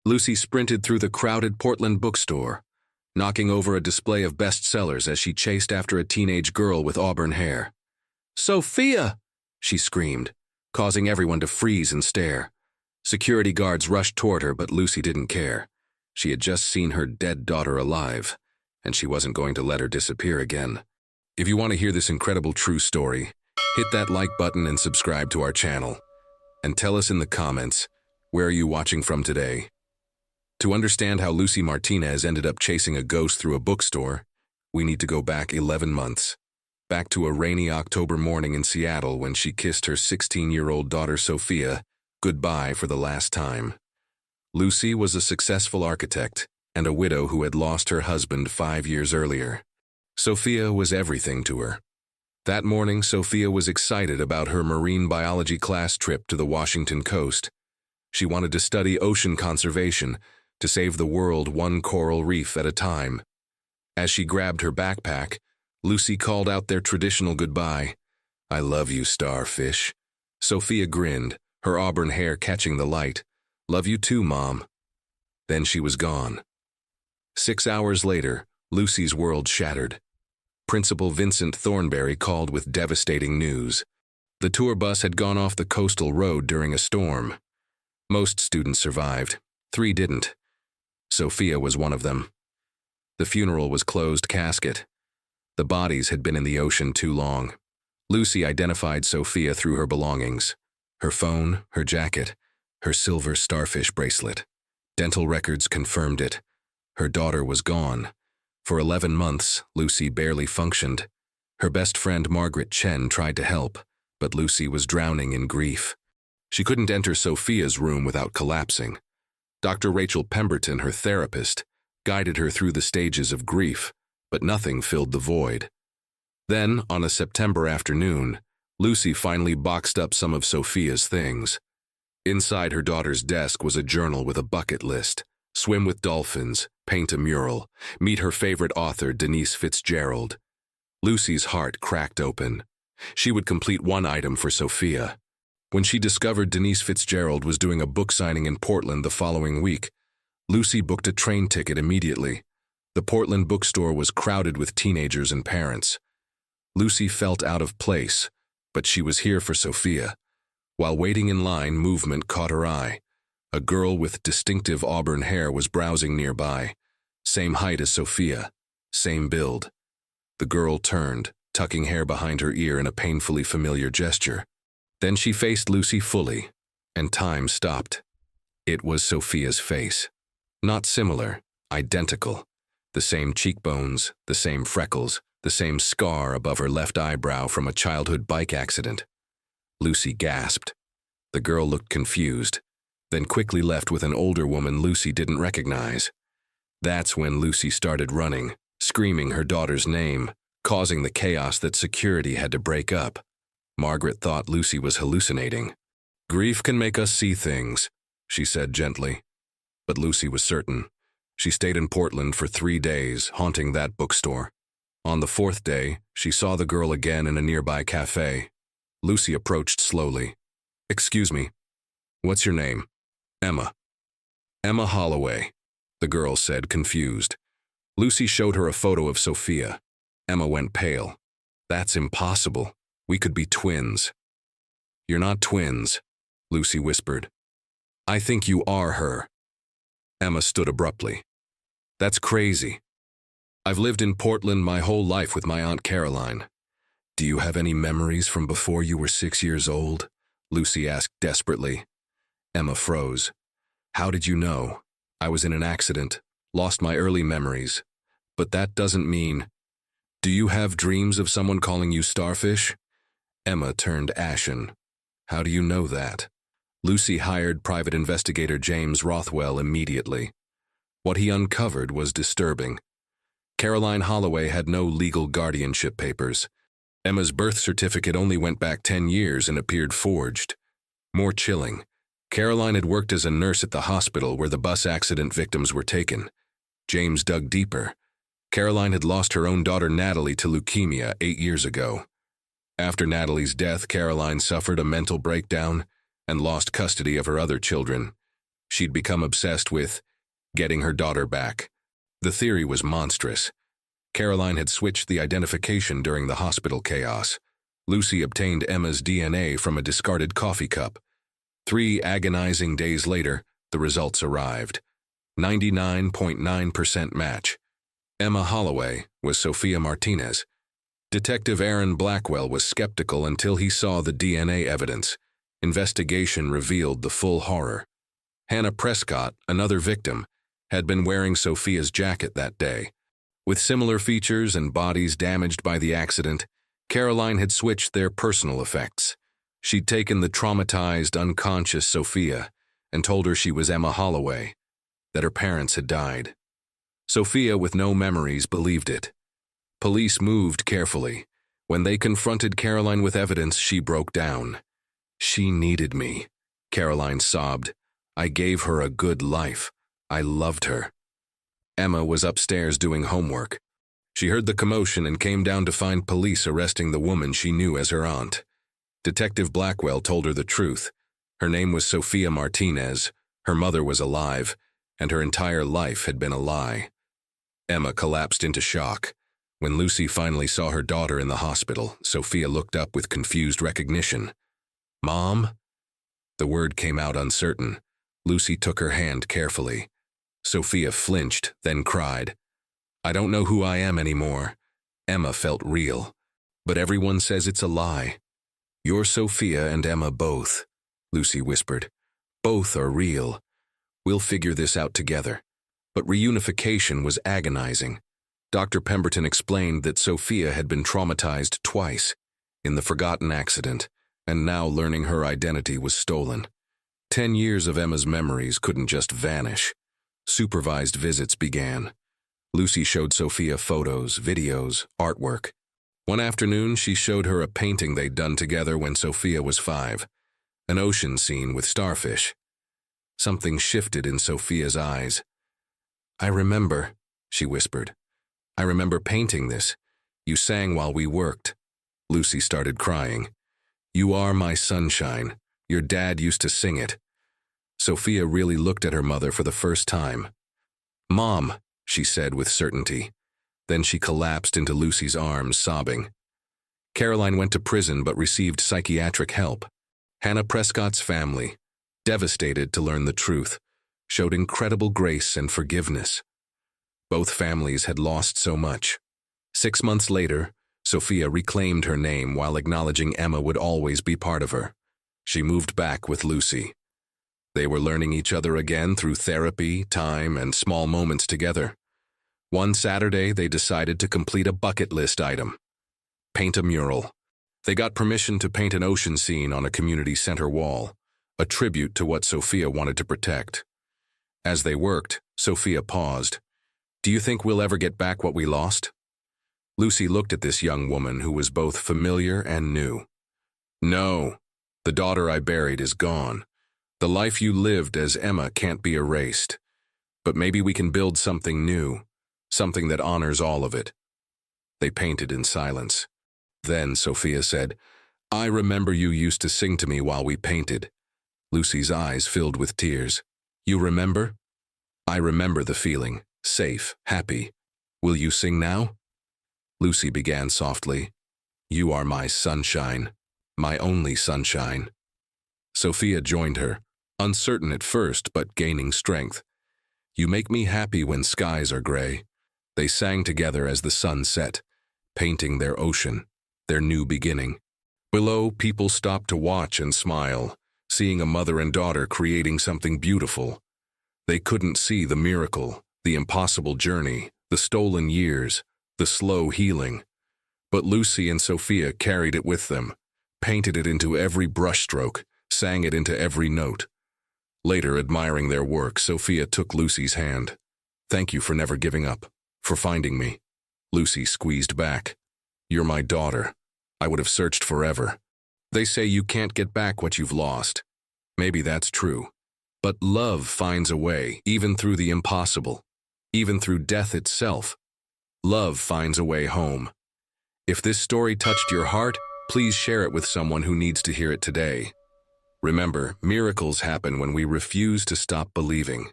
Lucy sprinted through the crowded Portland bookstore, knocking over a display of bestsellers as she chased after a teenage girl with auburn hair. "Sophia!" she screamed, causing everyone to freeze and stare. Security guards rushed toward her, but Lucy didn't care. She had just seen her dead daughter alive, and she wasn't going to let her disappear again. If you want to hear this incredible true story, hit that like button and subscribe to our channel. And tell us in the comments, where are you watching from today? To understand how Lucy Martinez ended up chasing a ghost through a bookstore, we need to go back 11 months. Back to a rainy October morning in Seattle when she kissed her 16-year-old daughter Sophia goodbye for the last time. Lucy was a successful architect and a widow who had lost her husband 5 years earlier. Sophia was everything to her. That morning, Sophia was excited about her marine biology class trip to the Washington coast. She wanted to study ocean conservation to save the world one coral reef at a time. As she grabbed her backpack, Lucy called out their traditional goodbye. "I love you, starfish." Sophia grinned, her auburn hair catching the light. "Love you too, Mom." Then she was gone. 6 hours later, Lucy's world shattered. Principal Vincent Thornberry called with devastating news. The tour bus had gone off the coastal road during a storm. Most students survived. 3 didn't. Sophia was one of them. The funeral was closed casket. The bodies had been in the ocean too long. Lucy identified Sophia through her belongings: her phone, her jacket, her silver starfish bracelet. Dental records confirmed it. Her daughter was gone. For 11 months, Lucy barely functioned. Her best friend Margaret Chen tried to help, but Lucy was drowning in grief. She couldn't enter Sophia's room without collapsing. Dr. Rachel Pemberton, her therapist, guided her through the stages of grief, but nothing filled the void. Then, on a September afternoon, Lucy finally boxed up some of Sophia's things. Inside her daughter's desk was a journal with a bucket list: swim with dolphins, paint a mural, meet her favorite author Denise Fitzgerald. Lucy's heart cracked open. She would complete one item for Sophia. When she discovered Denise Fitzgerald was doing a book signing in Portland the following week, Lucy booked a train ticket immediately. The Portland bookstore was crowded with teenagers and parents. Lucy felt out of place, but she was here for Sophia. While waiting in line, movement caught her eye. A girl with distinctive auburn hair was browsing nearby. Same height as Sophia, same build. The girl turned, tucking hair behind her ear in a painfully familiar gesture. Then she faced Lucy fully, and time stopped. It was Sophia's face. Not similar, identical. The same cheekbones, the same freckles, the same scar above her left eyebrow from a childhood bike accident. Lucy gasped. The girl looked confused, then quickly left with an older woman Lucy didn't recognize. That's when Lucy started running, screaming her daughter's name, causing the chaos that security had to break up. Margaret thought Lucy was hallucinating. "Grief can make us see things," she said gently. But Lucy was certain. She stayed in Portland for 3 days, haunting that bookstore. On the 4th day, she saw the girl again in a nearby cafe. Lucy approached slowly. "Excuse me, what's your name?" "Emma." "Emma Holloway," the girl said, confused. Lucy showed her a photo of Sophia. Emma went pale. "That's impossible. We could be twins." "You're not twins," Lucy whispered. "I think you are her." Emma stood abruptly. "That's crazy. I've lived in Portland my whole life with my Aunt Caroline." "Do you have any memories from before you were 6 years old?" Lucy asked desperately. Emma froze. "How did you know? I was in an accident, lost my early memories. But that doesn't mean—" "Do you have dreams of someone calling you Starfish?" Emma turned ashen. "How do you know that?" Lucy hired private investigator James Rothwell immediately. What he uncovered was disturbing. Caroline Holloway had no legal guardianship papers. Emma's birth certificate only went back 10 years and appeared forged. More chilling, Caroline had worked as a nurse at the hospital where the bus accident victims were taken. James dug deeper. Caroline had lost her own daughter Natalie to leukemia 8 years ago. After Natalie's death, Caroline suffered a mental breakdown and lost custody of her other children. She'd become obsessed with getting her daughter back. The theory was monstrous. Caroline had switched the identification during the hospital chaos. Lucy obtained Emma's DNA from a discarded coffee cup. 3 agonizing days later, the results arrived. 99.9% match. Emma Holloway was Sophia Martinez. Detective Aaron Blackwell was skeptical until he saw the DNA evidence. Investigation revealed the full horror. Hannah Prescott, another victim, had been wearing Sophia's jacket that day. With similar features and bodies damaged by the accident, Caroline had switched their personal effects. She'd taken the traumatized, unconscious Sophia and told her she was Emma Holloway, that her parents had died. Sophia, with no memories, believed it. Police moved carefully. When they confronted Caroline with evidence, she broke down. "She needed me," Caroline sobbed. "I gave her a good life. I loved her." Emma was upstairs doing homework. She heard the commotion and came down to find police arresting the woman she knew as her aunt. Detective Blackwell told her the truth. Her name was Sophia Martinez, her mother was alive, and her entire life had been a lie. Emma collapsed into shock. When Lucy finally saw her daughter in the hospital, Sophia looked up with confused recognition. "Mom?" The word came out uncertain. Lucy took her hand carefully. Sophia flinched, then cried. "I don't know who I am anymore." Emma felt real. "But everyone says it's a lie." "You're Sophia and Emma both," Lucy whispered. "Both are real. We'll figure this out together." But reunification was agonizing. Dr. Pemberton explained that Sophia had been traumatized twice, in the forgotten accident, and now learning her identity was stolen. 10 years of Emma's memories couldn't just vanish. Supervised visits began. Lucy showed Sophia photos, videos, artwork. One afternoon, she showed her a painting they'd done together when Sophia was 5, an ocean scene with starfish. Something shifted in Sophia's eyes. "I remember," she whispered. "I remember painting this. You sang while we worked." Lucy started crying. "You are my sunshine. Your dad used to sing it." Sophia really looked at her mother for the first time. "Mom," she said with certainty. Then she collapsed into Lucy's arms, sobbing. Caroline went to prison but received psychiatric help. Hannah Prescott's family, devastated to learn the truth, showed incredible grace and forgiveness. Both families had lost so much. 6 months later, Sophia reclaimed her name while acknowledging Emma would always be part of her. She moved back with Lucy. They were learning each other again through therapy, time, and small moments together. One Saturday, they decided to complete a bucket list item. Paint a mural. They got permission to paint an ocean scene on a community center wall, a tribute to what Sophia wanted to protect. As they worked, Sophia paused. "Do you think we'll ever get back what we lost?" Lucy looked at this young woman who was both familiar and new. "No, the daughter I buried is gone. The life you lived as Emma can't be erased. But maybe we can build something new, something that honors all of it." They painted in silence. Then Sophia said, "I remember you used to sing to me while we painted." Lucy's eyes filled with tears. "You remember?" "I remember the feeling, safe, happy. Will you sing now?" Lucy began softly. "You are my sunshine, my only sunshine." Sophia joined her, uncertain at first but gaining strength. "You make me happy when skies are gray." They sang together as the sun set, painting their ocean, their new beginning. Below, people stopped to watch and smile, seeing a mother and daughter creating something beautiful. They couldn't see the miracle, the impossible journey, the stolen years, the slow healing. But Lucy and Sophia carried it with them, painted it into every brushstroke, sang it into every note. Later, admiring their work, Sophia took Lucy's hand. "Thank you for never giving up, for finding me." Lucy squeezed back. "You're my daughter. I would have searched forever. They say you can't get back what you've lost. Maybe that's true. But love finds a way, even through the impossible, even through death itself. Love finds a way home." If this story touched your heart, please share it with someone who needs to hear it today. Remember, miracles happen when we refuse to stop believing.